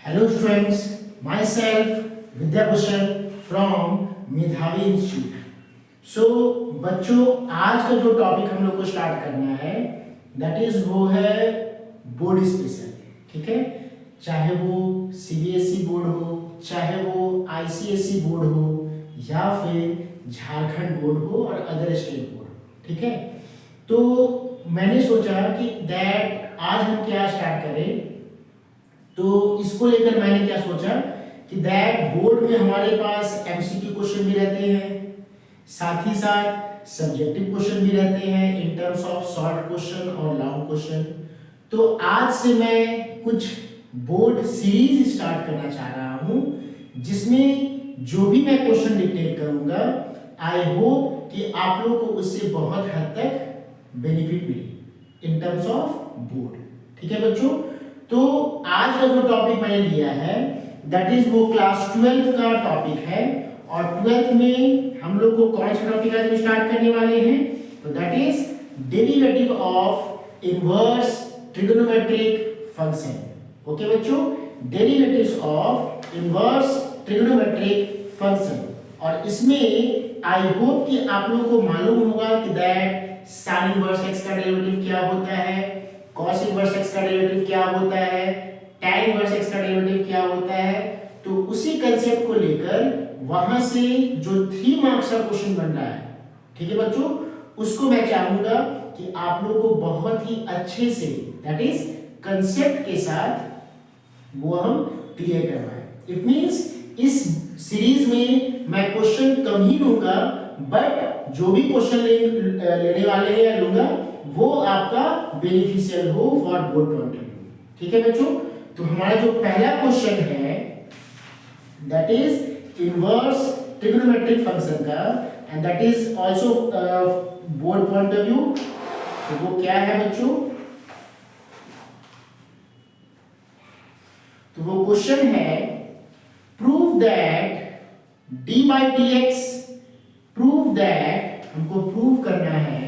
Hello students, myself Vidya Bhushan from मेधावी institute. सो बच्चों, आज का जो टॉपिक हम लोग को स्टार्ट करना है दैट इज वो है बोर्ड स्पेशल। ठीक है, चाहे वो सीबीएसई बोर्ड हो, चाहे वो आईसीएसई बोर्ड हो, या फिर झारखंड बोर्ड हो और अदर स्टेट बोर्ड। ठीक है, तो मैंने सोचा कि दैट आज हम क्या स्टार्ट करें। तो इसको लेकर मैंने क्या सोचा कि दैट बोर्ड में हमारे पास एमसीक्यू क्वेश्चन भी रहते हैं, साथ ही साथ सब्जेक्टिव क्वेश्चन भी रहते हैं in terms of short question और लॉन्ग क्वेश्चन। तो आज से मैं कुछ बोर्ड सीरीज स्टार्ट करना चाह रहा हूं जिसमें जो भी मैं क्वेश्चन डिक्टेट करूंगा आई होप कि आप लोग को उससे बहुत हद तक बेनिफिट मिले इन टर्म्स ऑफ बोर्ड। ठीक है बच्चों, तो आज का जो टॉपिक मैंने लिया है दैट इज वो क्लास 12 का टॉपिक है। और 12th में हम लोग को कौन सा टॉपिक आज स्टार्ट करने वाले हैं, तो that is derivative of inverse trigonometric function. Okay बच्चों, derivatives of inverse trigonometric function. और इसमें आई होप कि आप लोगों को मालूम होगा कि दैट साइन इनवर्स एक्स का डेरिवेटिव क्या होता है, cos इनवर्स x का डेरिवेटिव क्या होता है, tan इनवर्स x का डेरिवेटिव क्या होता है। तो उसी कंसेप्ट को लेकर वहां से जो 3 मार्क्स का क्वेश्चन बन रहा है, ठीक है बच्चों, उसको मैं चाहूंगा कि आप लोग को बहुत ही अच्छे से दैट इज कंसेप्ट के साथ वो हम क्लियर करवाएं। इट मींस इस सीरीज में मैं क्वेश्चन कम ही लूंगा, बट जो भी क्वेश्चन लेने वाले हैं या लूंगा वो आपका बेनिफिशियल हो for board point of view. ठीक है बच्चों, तो हमारा जो पहला क्वेश्चन है that is inverse trigonometric function का and that is also board point of view. तो वो क्या है बच्चों, तो वो क्वेश्चन है prove that D by D X, prove that हमको प्रूव करना है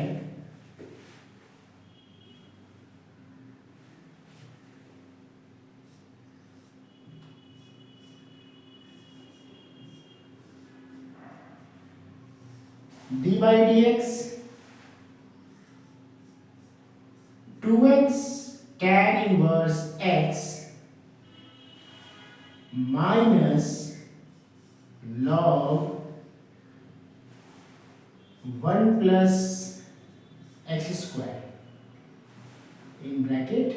d by dx 2x tan inverse x minus log 1 plus x square in bracket।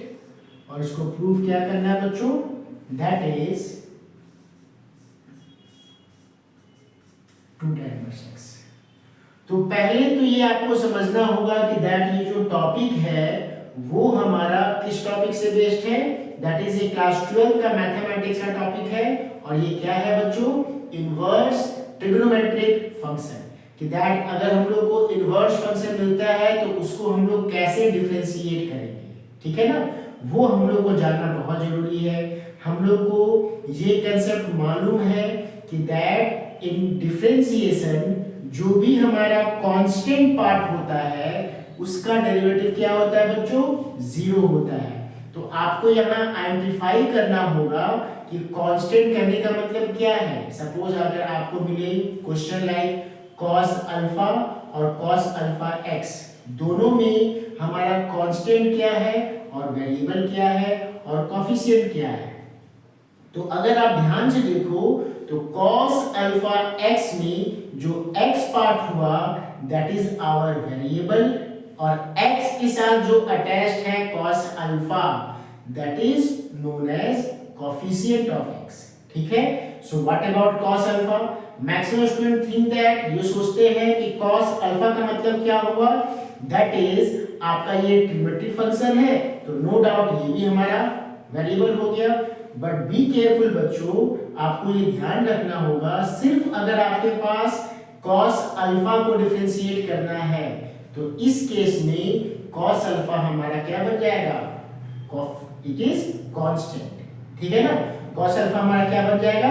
और इसको प्रूव क्या करना है बच्चों, that is 2 tan inverse x। तो पहले तो ये आपको समझना होगा कि दैट ये जो टॉपिक है वो हमारा किस टॉपिक से बेस्ड है, दैट इज ए क्लास 12 का मैथमेटिक्स का टॉपिक है। और ये क्या है बच्चों, इनवर्स ट्रिगोनोमेट्रिक फंक्शन। कि दैट अगर हम लोग को इनवर्स फंक्शन मिलता है तो उसको हम लोग कैसे डिफरेंशिएट करेंगे, ठीक है ना, वो हम लोग को जानना बहुत जरूरी है। हम लोग को ये कंसेप्ट मालूम है कि दैट इन डिफरेंशिएशन जो भी हमारा कांस्टेंट पार्ट होता है उसका डेरिवेटिव क्या होता है बच्चों, 0 होता है। तो आपको यहाँ आइडेंटिफाई करना होगा कि कांस्टेंट कहने का मतलब क्या है। सपोज अगर आपको मिले क्वेश्चन लाइक cos अल्फा और cos अल्फा x, दोनों में हमारा कांस्टेंट क्या है और वेरिएबल क्या है और कोफिशिएंट क्या है। तो अगर आप ध्यान से देखो तो cos अल्फा x में जो x पार्ट हुआ दैट इज आवर वेरिएबल, और x के साथ जो अटैच्ड है cos alpha that is known as coefficient of x। ठीक है, so what about cos alpha, maximum student think that, ये सोचते हैं कि cos अल्फा का मतलब क्या हुआ, दैट इज आपका ये ट्रिगोनोमेट्रिक फंक्शन है तो नो डाउट ये भी हमारा वेरिएबल हो गया। बट बी केयरफुल बच्चों, आपको ये ध्यान रखना होगा सिर्फ अगर आपके पास cos अल्फा को डिफरेंशिएट करना है तो इस केस में cos अल्फा हमारा क्या बन जाएगा, इट इज कांस्टेंट। ठीक है ना, cos अल्फा हमारा क्या बन जाएगा,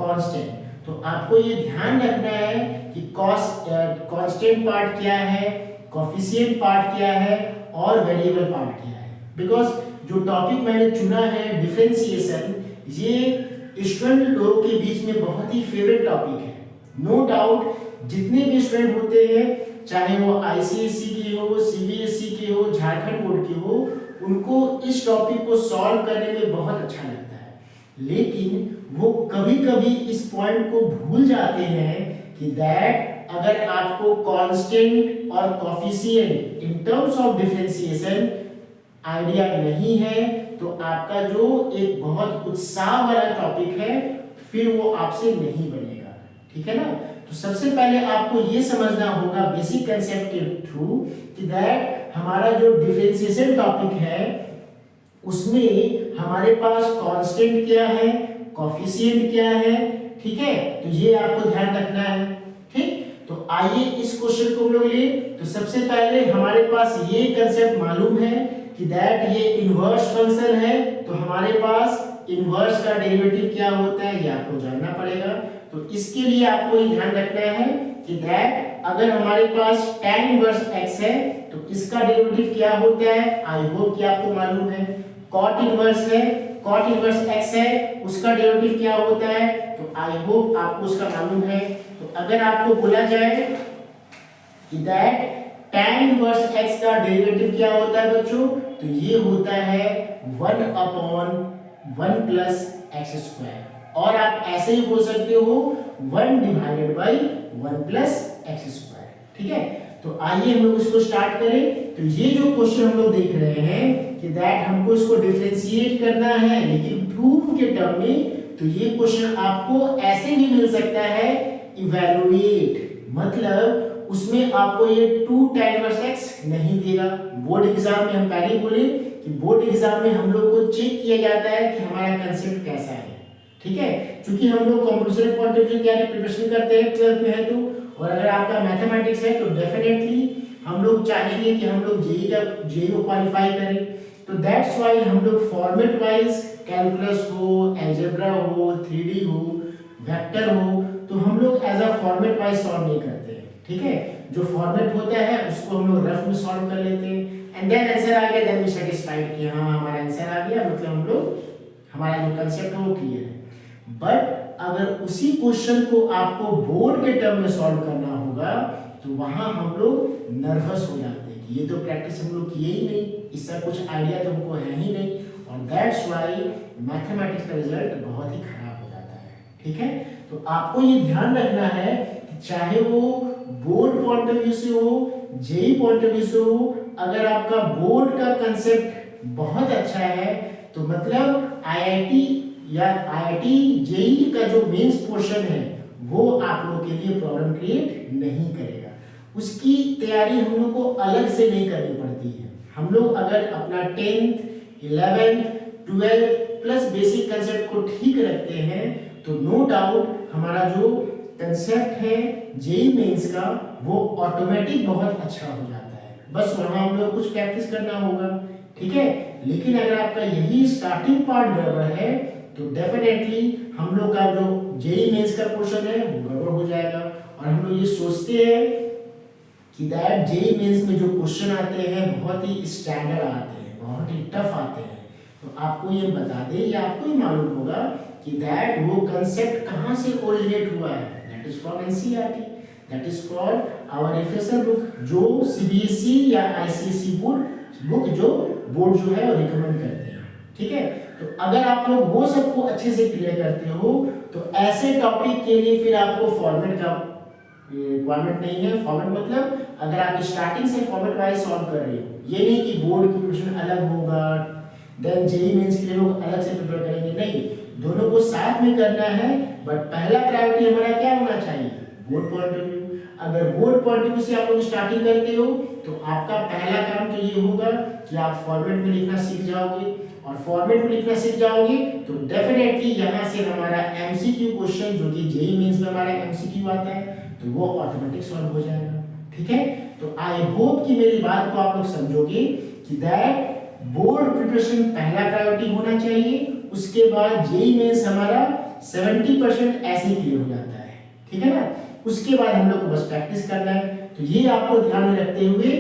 कांस्टेंट। तो आपको ये ध्यान रखना है कि कांस्टेंट पार्ट क्या है, कोफिशिएंट पार्ट क्या है और वेरिएबल पार्ट क्या है। बिकॉज जो टॉपिक मैंने चुना है डिफरेंशिएशन, ये स्टूडेंट लोगों के बीच में बहुत ही फेवरेट टॉपिक है। नो डाउट जितने भी स्टूडेंट होते हैं, चाहे वो आईसीएसई के हो, सीबीएसई के हो, झारखंड बोर्ड के हो, उनको इस टॉपिक को सॉल्व करने में बहुत अच्छा लगता है, लेकिन वो कभी कभी इस पॉइंट को भूल जाते हैं कि दैट अगर आपको कांस्टेंट और coefficient in terms of differentiation idea नहीं है तो आपका जो एक बहुत उत्साह वाला टॉपिक है फिर वो आपसे नहीं बनेगा। ठीक है ना। तो सबसे पहले आपको ये समझना होगा बेसिक कंसेप्ट के थ्रू कि दैट हमारा जो डिफरेंशिएशन टॉपिक है उसमें हमारे पास कांस्टेंट क्या है, कोफिशिएंट क्या है। ठीक है, तो ये आपको ध्यान रखना है। ठीक, तो आइए इस क्वेश्चन को हम लोग ले। तो सबसे पहले हमारे पास ये कंसेप्ट मालूम है कि दैट ये इनवर्स फंक्शन है, तो हमारे पास इनवर्स का डेरिवेटिव क्या होता है ये आपको जानना पड़ेगा। तो इसके लिए आपको ये ध्यान रखना है कि दैट अगर हमारे पास tan इनवर्स x है तो इसका डेरिवेटिव क्या होता है, आई होप कि आपको मालूम है। cot इनवर्स है, cot इनवर्स x है, उसका डेरिवेटिव क्या होता है, तो आई होप आपको उसका मालूम है। तो अगर आपको बोला जाए कि दैट tan इनवर्स x का डेरिवेटिव क्या होता है बच्चों, तो ये होता है 1/1 प्लस एक्स स्क्वायर, और आप ऐसे ही बोल सकते हो 1 divided by 1 plus x square. ठीक है, तो आइए हम लोग इसको स्टार्ट करें। तो ये जो क्वेश्चन हम लोग देख रहे हैं कि दैट हमको इसको डिफरेंशिएट करना है लेकिन प्रूफ के टर्म में, तो ये क्वेश्चन आपको ऐसे भी मिल सकता है इवैल्यूएट, मतलब उसमें आपको ये 2 tan इनवर्स x नहीं देगा। बोर्ड एग्जाम में हम पहले बोले कि बोर्ड एग्जाम में हम लोग को चेक किया जाता है कि हमारा कंसेप्ट कैसा है। ठीक है, क्योंकि हम लोग कंप्यूटर पॉइंट ऑफ व्यू क्या प्रिपरेशन करते हैं 12th में है तो, और अगर आपका मैथमेटिक्स है तो डेफिनेटली हम लोग चाहेंगे कि हम लोग जेईई को क्वालिफाई करें। तो दैट्स व्हाई हम लोग फॉर्मेट वाइज कैलकुलस हो, अलजेब्रा हो, 3D हो, वेक्टर हो, तो हम लोग as a format wise solve नहीं करते हैं। ठीक है, जो फॉर्मेट होता है उसको हम लोग रफ में सॉल्व कर लेते हैं एंड देन आंसर आ गया, देन वी सेटिस्फाइड कि हाँ हमारा आंसर आ गया, मतलब हम लोग हमारा जो कंसेप्ट है वो क्लियर है। बट अगर उसी क्वेश्चन को आपको बोर्ड के टर्म में सॉल्व करना होगा तो वहां हम लोग नर्वस हो जाते हैं कि ये तो प्रैक्टिस हम लोग किए ही नहीं, इसका कुछ आइडिया तो हमको है ही नहीं, और दैट्स व्हाई मैथमेटिक्स का रिजल्ट बहुत ही खराब हो जाता है। ठीक है, तो आपको ये ध्यान रखना है कि चाहे वो बोर्ड पॉइंट ऑफ व्यू से हो, जेईई पॉइंट ऑफ व्यू से हो, अगर आपका बोर्ड का कंसेप्ट बहुत अच्छा है तो मतलब आईआईटी या आईआईटी जेईई का जो मेंस पोर्शन है वो आप लोग के लिए प्रॉब्लम क्रिएट नहीं करेगा। उसकी तैयारी हम लोग को अलग से नहीं करनी पड़ती है। हम लोग अगर अपना 10th, 11th, 12th plus basic concept को ठीक रखते हैं तो नो डाउट हमारा जो कंसेप्ट है जेईई मेंस का वो ऑटोमेटिक बहुत अच्छा हो जाता है। बस वहां हम लोग कुछ प्रैक्टिस करना होगा। ठीक है, लेकिन अगर आपका यही स्टार्टिंग पार्ट गड़बड़ है तो डेफिनेटली हम लोग का जो जेईई मेंस का पोर्शन है वो गड़बड़ हो जाएगा। और हम लोग ये सोचते हैं कि दैट जेईई मेंस में जो क्वेश्चन आते हैं बहुत ही स्टैंडर्ड आते हैं, बहुत ही टफ आते हैं, तो आपको ये बता दें या आपको ही मालूम होगा कि दैट वो कंसेप्ट कहाँ से ओरिजिनेट हुआ है। That is from NCERT, that is from our reference book, जो सीबीएसई या आईसीएसई बुक जो बोर्ड जो है वो रिकमेंड करते हैं। ठीक है, तो अगर आप लोग वो सबको अच्छे से क्लियर करते हो तो ऐसे टॉपिक के लिए फिर आपको फॉर्मेट का रिक्वायरमेंट नहीं है। फॉर्मेट मतलब अगर आप स्टार्टिंग से फॉर्मेट वाइज सॉल्व कर रहे हो, ये नहीं कि बोर्ड की क्वेश्चन अलग होगा देन जेईई मेंस के लिए लोग अलग से प्रिपेयर करेंगे, नहीं, दोनों को साथ में करना है। बट पहला प्रायोरिटी हमारा क्या होना चाहिए, बोर्ड पॉइंट ऑफ व्यू। अगर बोर्ड पॉइंट ऑफ व्यू से आप लोग स्टार्टिंग करते हो तो आपका पहला काम तो ये होगा कि आप फॉर्मेट में लिखना सीख जाओगे, और फॉर्मेट में लिखना सीख जाओगे तो डेफिनेटली यहाँ से हमारा एमसीक्यू क्वेश्चन जो कि जेईई मेंस में हमारा एमसीक्यू आता है तो वो ऑटोमेटिक सॉल्व हो जाएगा। ठीक है, तो आई होप कि मेरी बात को आप लोग समझोगे कि दैट बोर्ड प्रिपरेशन पहला प्रायोरिटी होना चाहिए, उसके बाद जेईई मेंस हमारा 70% ऐसे ही क्लियर हो जाता है। ठीक है ना, उसके बाद हम लोग को बस प्रैक्टिस करना है। तो ये आपको ध्यान में रखते हुए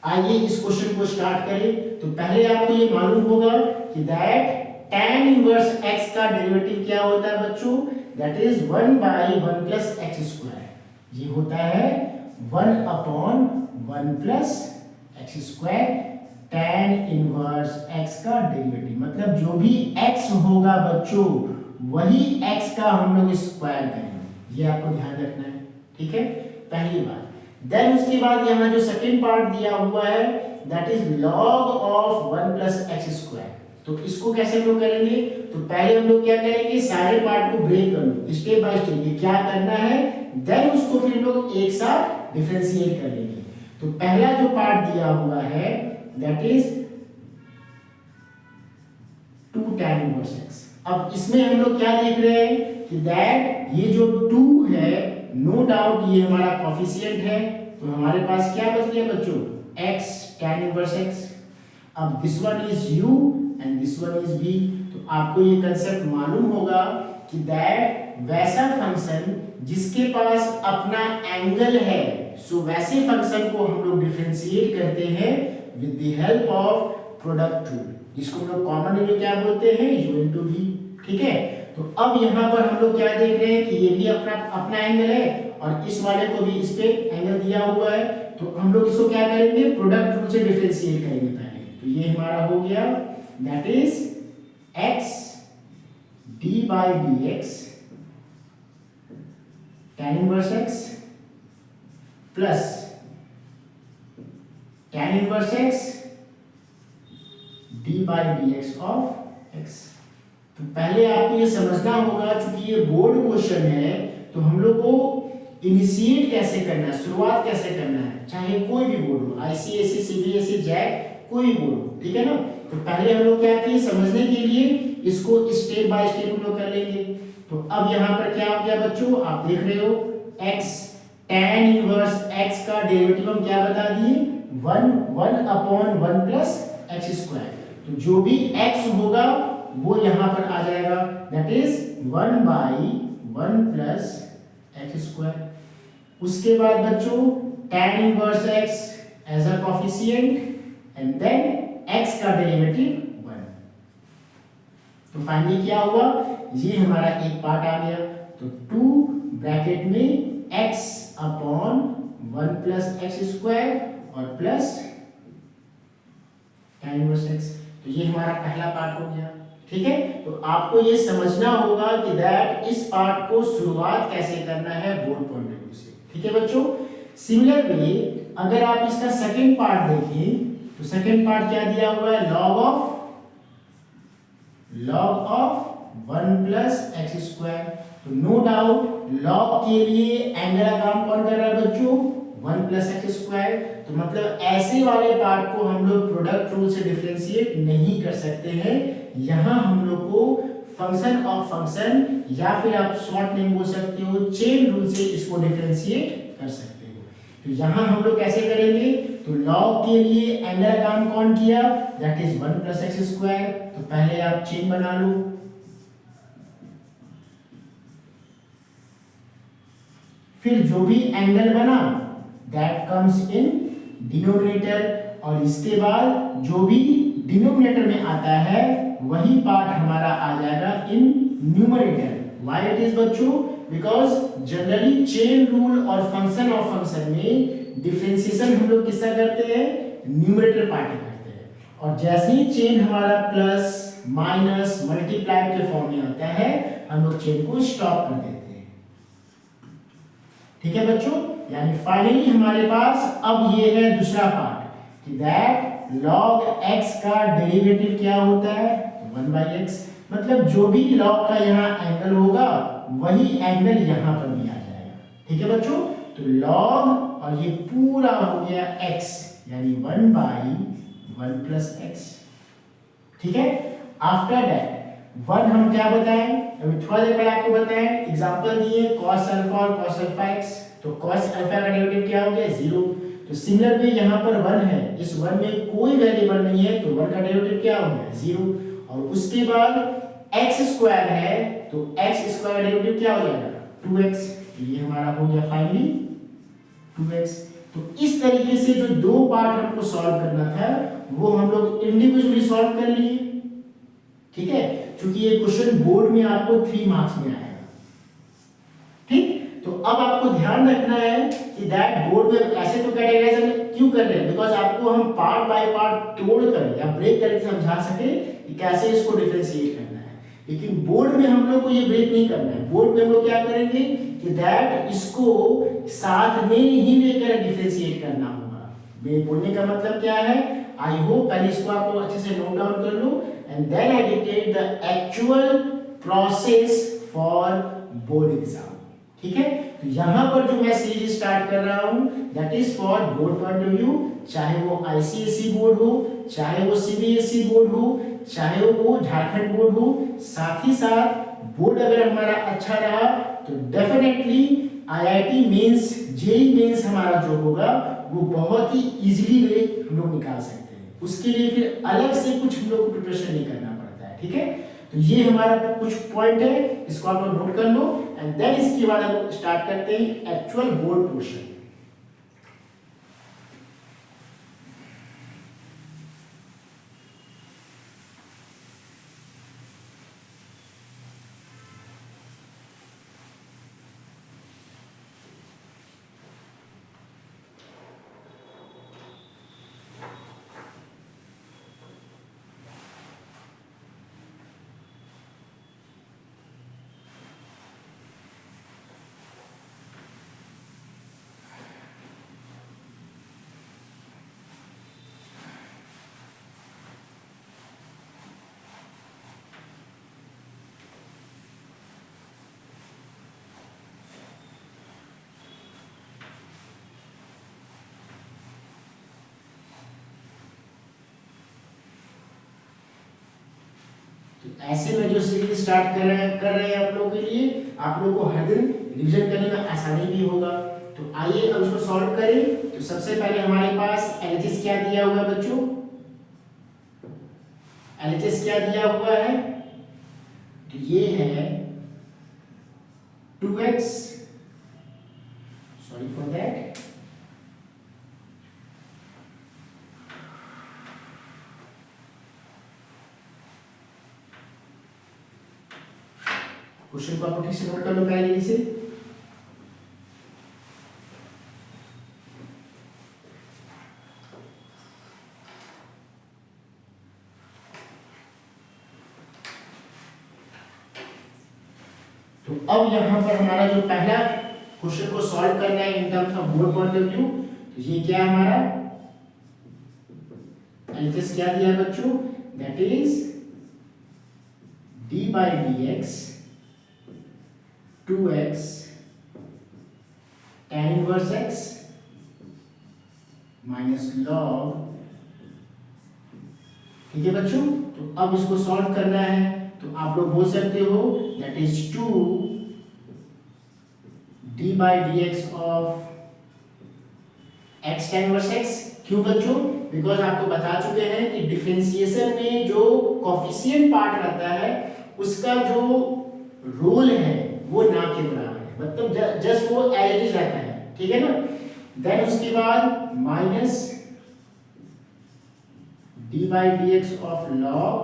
आइए इस क्वेश्चन को स्टार्ट करें। तो पहले आपको ये मालूम होगा कि दैट tan इनवर्स x का डेरिवेटिव क्या होता है बच्चों, that is 1/1 plus x square. ये होता है 1/1 plus x square tan inverse x का डेरिवेटिव, मतलब जो भी x होगा बच्चों वही x का हम लोग स्क्वायर करेंगे, ये आपको ध्यान रखना है, ठीक है, पहली बात। देन उसके बाद यहाँ जो सेकंड पार्ट दिया हुआ है that is log of 1 plus x square. तो इसको कैसे हम लोग करेंगे, तो पहले हम लोग क्या करेंगे, सारे पार्ट को ब्रेक कर लो स्टेप बाय स्टेप, ये क्या करना है, देन उसको फिर हम लोग एक साथ डिफरेंशिएट कर लेंगे। तो पहला जो पार्ट दिया हुआ है that is 2 tan inverse x। अब इसमें हम लोग क्या देख रहे हैं कि दैट ये जो 2 है नो डाउट ये हमारा कोफिशिएंट है, तो हमारे पास क्या बच गया बच्चों, x tan इनवर्स x। अब this one is u and this one is v। तो आपको ये कंसेप्ट मालूम होगा कि दैट वैसा फंक्शन जिसके पास अपना एंगल है, सो वैसे फंक्शन को हम लोग डिफरेंशिएट करते हैं with the help of product rule, जिसको हम लोग कॉमन में क्या बोलते हैं, u into v, ठीक है। तो अब यहाँ पर हम लोग क्या देख रहे हैं कि ये भी अपना अपना एंगल है और इस वाले को भी इस पे एंगल दिया हुआ है, तो हम लोग इसको क्या करेंगे, प्रोडक्ट रूल से डिफरेंशिएट करेंगे पहले। तो ये हमारा हो गया that is x d by dx tan inverse x plus tan inverse x d by dx of x। तो पहले आपको ये समझना होगा, चूंकि ये बोर्ड क्वेश्चन है तो हम लोग को इनिशिएट कैसे करना है, शुरुआत कैसे करना है, चाहे कोई भी बोर्ड हो, आईसीएसई, सीबीएसई, जैक, कोई भी बोर्ड हो, ठीक है ना। तो पहले हम लोग क्या किए, समझने के लिए इसको स्टेप बाय स्टेप हम लोग कर लेंगे। तो अब यहाँ पर क्या हो गया बच्चों, आप देख रहे हो x tan इनवर्स x का डेरिवेटिव हम क्या बता दिए, 1/1 प्लस एक्स स्क्वायर। तो जो भी x होगा वो यहाँ पर आ जाएगा, that is 1/1 plus x square. उसके बाद बच्चों tan inverse x as a coefficient and then x का डेरिवेटिव 1। तो फाइनली क्या हुआ, ये हमारा एक पार्ट आ गया। तो 2 ब्रैकेट में x/1 प्लस एक्स स्क्वायर और प्लस tan इनवर्स x। तो ये हमारा पहला पार्ट हो गया, ठीक है। तो आपको ये समझना होगा कि दैट इस पार्ट को शुरुआत कैसे करना है बोर्ड पॉइंट ऑफ व्यू से, ठीक है बच्चों। सिमिलरली अगर आप इसका सेकंड पार्ट देखें तो सेकंड पार्ट क्या दिया हुआ है, log of 1 plus x square. तो नो डाउट log के लिए एंगल का काम कौन कर रहा है बच्चों, 1 प्लस एक्स स्क्वायर। तो मतलब ऐसे वाले पार्ट को हम लोग प्रोडक्ट रूल से डिफरेंशिएट नहीं कर सकते हैं, यहाँ हम लोग को फंक्शन ऑफ फंक्शन या फिर आप शॉर्ट नेम बोल सकते हो चेन रूल से इसको डिफरेंशिएट कर सकते हो। तो यहाँ हम लोग कैसे करेंगे, तो log के लिए एंगल का काम कौन किया, that is 1 plus x square. तो पहले आप चेन बना लो, फिर जो भी एंगल बना दैट कम्स इन डिनोमिनेटर, और इसके बाद जो भी डिनोमिनेटर में आता है वही पार्ट हमारा आ जाएगा in numerator. Why it is बच्चों, बिकॉज जनरली चेन रूल और फंक्शन ऑफ फंक्शन में डिफरेंशिएशन हम लोग किसका करते हैं, न्यूमरेटर पार्ट करते हैं, और जैसे ही चेन हमारा प्लस माइनस मल्टीप्लाई के फॉर्म में आता है हम लोग चेन को स्टॉप कर देते हैं, ठीक है बच्चों। यानी फाइनली हमारे पास अब ये है दूसरा पार्ट कि दैट log x का डेरिवेटिव क्या होता है, 1/x। मतलब जो भी log का यहाँ एंगल होगा वही एंगल यहाँ पर भी आ जाएगा, ठीक है बच्चों। तो log और ये पूरा हो गया x, यानी 1/1 प्लस x, ठीक है। आफ्टर दैट 1 हम क्या बताएं, अभी थोड़ा देर पहले आपको बताएं एग्जांपल दिए cos अल्फा और cos अल्फा x। तो cos अल्फा का डेरिवेटिव क्या हो गया, 0। तो सिमिलर भी यहाँ पर 1 है, इस 1 में कोई वेरिएबल नहीं है तो 1 का डेरिवेटिव क्या हो गया, 0। और उसके बाद x स्क्वायर है तो x स्क्वायर का डेरिवेटिव क्या हो जाएगा, 2x। तो ये हमारा हो गया फाइनली 2x। तो इस तरीके से जो दो पार्ट हमको सॉल्व करना था वो हम लोग इंडिविजुअली सॉल्व कर लिए, ठीक है, क्योंकि ये क्वेश्चन बोर्ड में आपको 3 मार्क्स में आएगा। ठीक, तो अब आपको ध्यान रखना है कि दैट बोर्ड में ऐसे तो कैटेगराइज क्यों कर रहे हैं, बिकॉज आपको हम पार्ट बाय पार्ट तोड़ कर या ब्रेक करके समझा सके कि कैसे इसको डिफरेंशिएट करना है। लेकिन बोर्ड में हम लोग को ये ब्रेक नहीं करना है। बोर्ड में हम लोग क्या करेंगे कि दैट इसको साथ में ही लेकर डिफरेंशिएट करना होगा। मेरे बोलने का मतलब क्या है, आई होप पहले इसको आप लोग अच्छे से नोट डाउन कर लो and then I dictate the actual process for board exam. ठीक है, तो यहां पर जो मैं सीरीज स्टार्ट कर रहा हूं that is for board point of view, चाहे वो आईसीएसई बोर्ड हो, चाहे वो सीबीएसई बोर्ड हो, चाहे वो झारखंड बोर्ड हो। साथ ही साथ बोर्ड अगर हमारा अच्छा रहा तो definitely IIT mains, JEE mains हमारा जो होगा वो बहुत ही इजीली वे हम लोग निकाल सकते हैं। उसके लिए फिर अलग से कुछ हम लोग को प्रिपरेशन नहीं करना पड़ता है। ठीक है, तो ये हमारा कुछ पॉइंट है, इसको आप लोग नोट कर लो एंड देन इसके बाद हम लोग स्टार्ट करते हैं एक्चुअल बोर्ड पोर्शन। तो ऐसे में जो सीरीज स्टार्ट कर रहे हैं आप लोगों के लिए, आप लोगों को हर दिन रिवीजन करने में आसानी भी होगा। तो आइए अब उसको सॉल्व करें। तो सबसे पहले हमारे पास एलएचएस क्या दिया हुआ है बच्चों, एलएचएस क्या दिया हुआ है, तो ये है 2x, sorry for that, question को आप ठीक से नोट कर लो पहले से। तो अब यहां पर हमारा जो पहला क्वेश्चन को सॉल्व करना है in terms of board point of view, तो ये क्या है हमारा एलएचएस क्या दिया है बच्चों, that is d by dx 2x tan inverse x minus log। ठीक है बच्चों, तो अब इसको सॉल्व करना है। तो आप लोग बोल सकते हो that is 2 d by dx of x tan inverse x। क्यों बच्चों, बिकॉज आपको बता चुके हैं कि डिफरेंशिएशन में जो कोफिशिएंट पार्ट रहता है उसका जो रोल है वो ना के बराबर है, मतलब जस्ट वो एज इट इज रहता है। ठीक है ना, देन उसके बाद minus D by D x of log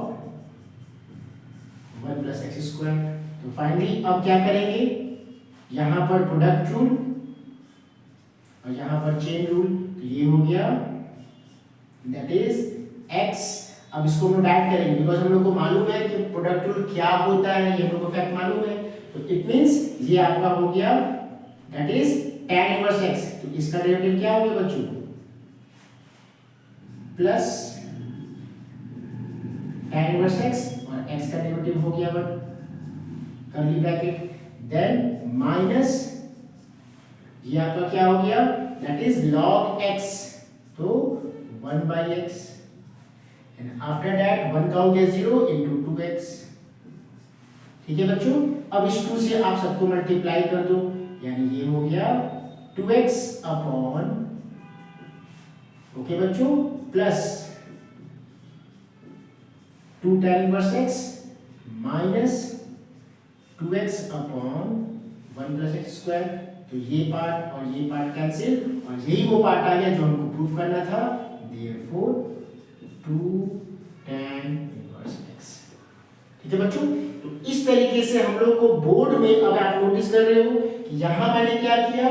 1 plus x square. तो फाइनली अब क्या करेंगे, यहां पर प्रोडक्ट रूल और यहां पर चेन रूल, तो ये हो गया दैट इज x। अब इसको हम लोग ऐड करेंगे बिकॉज हम लोग को मालूम है कि प्रोडक्ट रूल क्या होता है, ये हम लोग को फैक्ट मालूम है। तो इट मींस ये आपका हो गया that is tan inverse x। तो इसका डेरिवेटिव क्या हो गया बच्चों, प्लस tan इनवर्स x और x का डेरिवेटिव हो गया but curly bracket, then minus ये आपका क्या हो गया दैट इज log x, तो 1 by x and after that 1 का हो गया 0 into 2x। ठीक है बच्चों, अब इस 2 से आप सबको मल्टीप्लाई कर दो, यानी ये हो गया 2x अपॉन, ओके बच्चों, plus 2 tan inverse x minus 2x upon 1 plus x square. तो ये पार्ट और ये पार्ट कैंसिल और यही वो पार्ट आ गया जो हमको प्रूफ करना था, therefore 2 tan इनवर्स x। ठीक है बच्चों। तो इस तरीके से हम लोग को बोर्ड में, अब आप नोटिस कर रहे हो कि यहाँ मैंने क्या किया,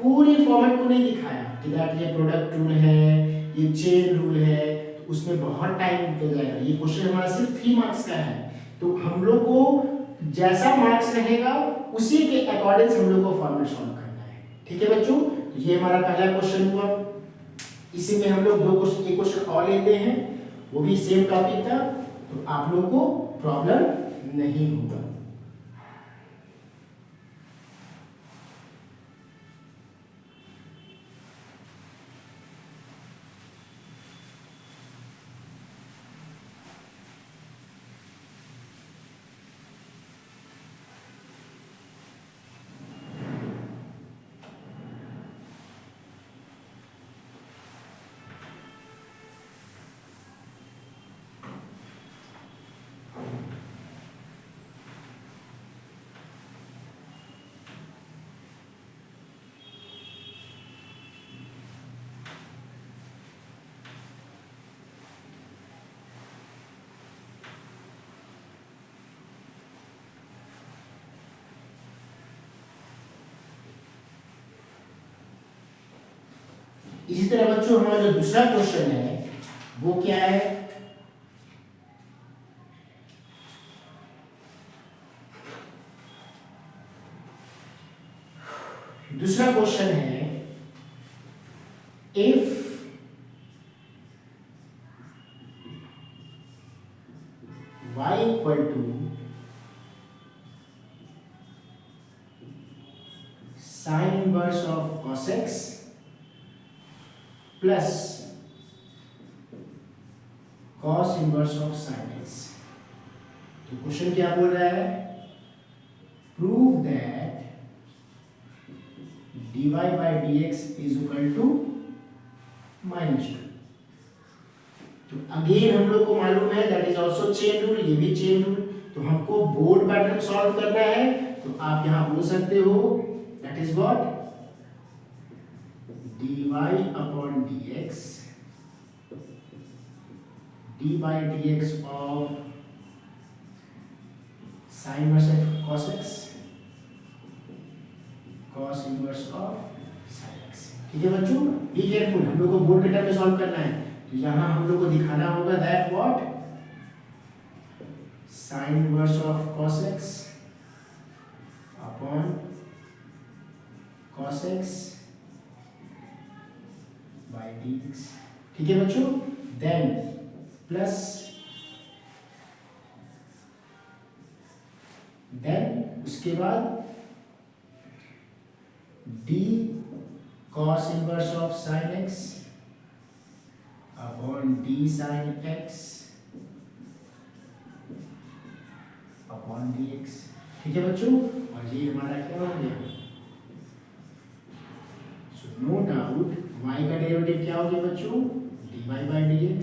पूरी फॉर्मेट को नहीं दिखाया कि दैट ये प्रोडक्ट रूल है, ये चेन रूल है, तो उसमें बहुत टाइम निकल जाएगा। ये क्वेश्चन हमारा सिर्फ 3 मार्क्स का है, तो हम लोग को जैसा मार्क्स रहेगा उसी के अकॉर्डिंग हम लोग को फॉर्मेट सॉल्व करना है। ठीक है बच्चों, तो ये हमारा पहला क्वेश्चन हुआ। इसी में हम लोग एक क्वेश्चन और लेते हैं, वो भी सेम टॉपिक था, तो आप लोग को प्रॉब्लम नहीं होगा। इसी तरह बच्चों हमारा जो दूसरा क्वेश्चन है वो क्या है, दूसरा क्वेश्चन है if y equal to sine inverse of cos x plus cos inverse of sin x। तो क्वेश्चन क्या बोल रहा है, prove that dy by dx is equal to -2। तो अगेन हम लोग को मालूम है that is also chain rule, ये भी चेन रूल। तो हमको बोर्ड पैटर्न सॉल्व करना है, तो आप यहां बोल सकते हो that is what, dy upon dx, d by dx of sin inverse of cos x, cos inverse of sin x। ठीक है बच्चों, बी केयरफुल, हम लोग को बोर्ड के टर्म में सॉल्व करना है। तो यहां हम लोग को दिखाना होगा that what, sin inverse of cos x upon cos x by dx। ठीक है बच्चों, देन प्लस, देन उसके बाद d cos inverse of sin x upon d sin x upon dx। ठीक है बच्चों, और ये हमारा क्या हो गया, सो नो डाउट y का डेरिवेटिव क्या हो गया बच्चों, dy by dx।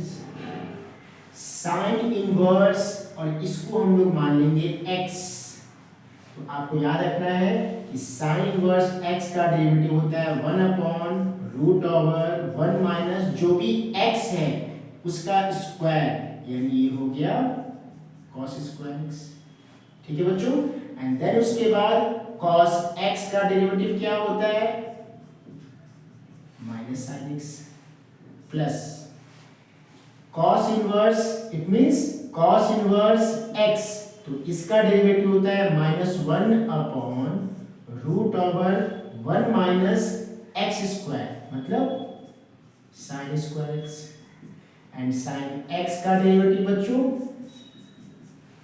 Sine inverse, और इसको हम लोग मान लेंगे x। तो आपको याद रखना है कि साइन इनवर्स x का डेरिवेटिव होता है 1 अपॉन रूट ओवर 1 माइनस जो भी x है उसका स्क्वायर, यानी ये हो गया cos स्क्वायर x। ठीक है बच्चों, एंड देन उसके बाद cos x का डेरिवेटिव क्या होता है, minus sine x plus cos inverse, it means cos inverse x, तो इसका डेरिवेटिव होता है -1 upon root over 1 minus x square, मतलब sine square x, and sine x का डेरिवेटिव बच्चों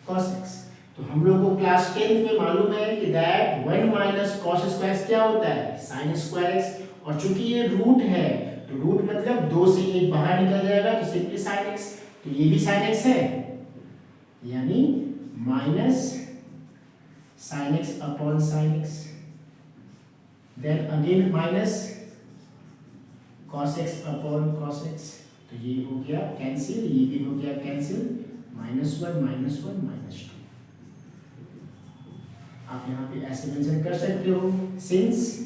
cos x। तो हम लोग को क्लास 10th में मालूम है कि दैट 1 माइनस cos स्क्वायर क्या होता है, साइन स्क्वायर x, और चूंकि ये रूट है तो रूट मतलब 2 से 1 बाहर निकल जाएगा, तो सिंपली साइन x, तो ये भी साइन x है, यानी minus sine x upon sine x, then again minus cos x upon cos x। तो ये हो गया कैंसिल, ये भी हो गया कैंसिल, -1 -1 -2। आप यहाँ पे ऐसे मेंशन कर सकते हो, since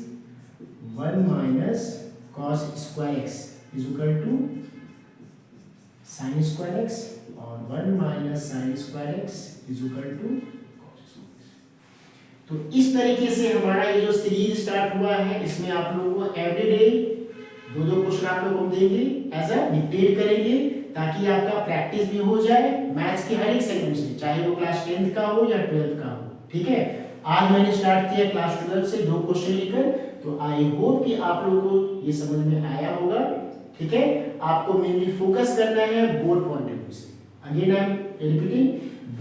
1 minus cos square x is equal to sine square x और 1 minus sine square x is equal to cos square. तो इस तरीके से हमारा ये जो सीरीज स्टार्ट हुआ है, इसमें आप लोगों को एवरीडे दो क्वेश्चन आप लोगों को देंगे, एज अ डिक्टेट करेंगे, ताकि आपका प्रैक्टिस भी हो जाए मैथ्स के हर एक सेगमेंट से, चाहे वो क्लास 10th का हो या 12th का हो। ठीक है, आज मैंने स्टार्ट किया क्लास 12 से 2 क्वेश्चन लेकर, तो आई होप कि आप लोगों को ये समझ में आया होगा। ठीक है, आपको मेनली फोकस करना है बोर्ड पॉइंट ऑफ व्यू से। Again I am repeating,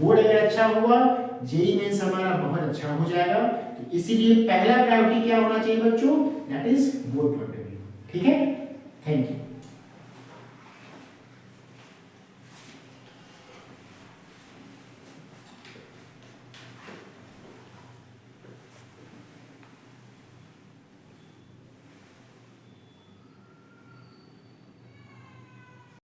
board अगर अच्छा हुआ, जेईई मेंस हमारा बहुत अच्छा हो जाएगा। तो इसीलिए पहला प्रायोरिटी क्या होना चाहिए बच्चों, that is board point of view. ठीक है, थैंक यू।